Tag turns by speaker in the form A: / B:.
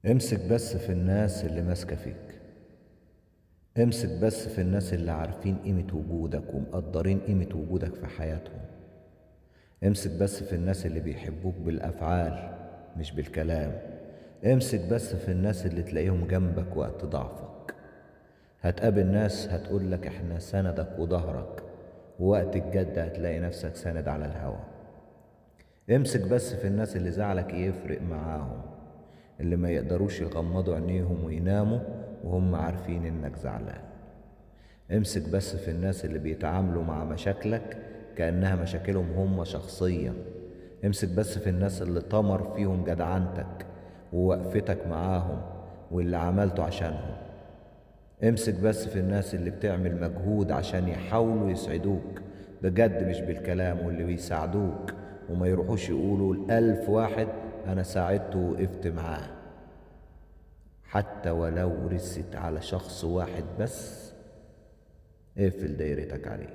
A: امسك بس في الناس اللي ماسكة فيك. امسك بس في الناس اللي عارفين قيمة وجودك ومقدرين قيمة وجودك في حياتهم. امسك بس في الناس اللي بيحبوك بالأفعال مش بالكلام. امسك بس في الناس اللي تلاقيهم جنبك وقت ضعفك. هتقابل ناس هتقولك احنا سندك وظهرك، ووقت الجد هتلاقي نفسك ساند على الهوا. امسك بس في الناس اللي زعلك يفرق معاهم، اللي ما يقدروش يغمضوا عينيهم ويناموا وهم عارفين انك زعلان. امسك بس في الناس اللي بيتعاملوا مع مشاكلك كأنها مشاكلهم هم شخصيا. امسك بس في الناس اللي طمر فيهم جدعنتك ووقفتك معاهم واللي عملته عشانهم. امسك بس في الناس اللي بتعمل مجهود عشان يحاولوا يسعدوك بجد مش بالكلام، واللي بيساعدوك وما يروحوش يقولوا ل1000 واحد أنا ساعدته ووقفت معاه. حتى ولو رست على شخص واحد بس، اقفل دايرتك عليه.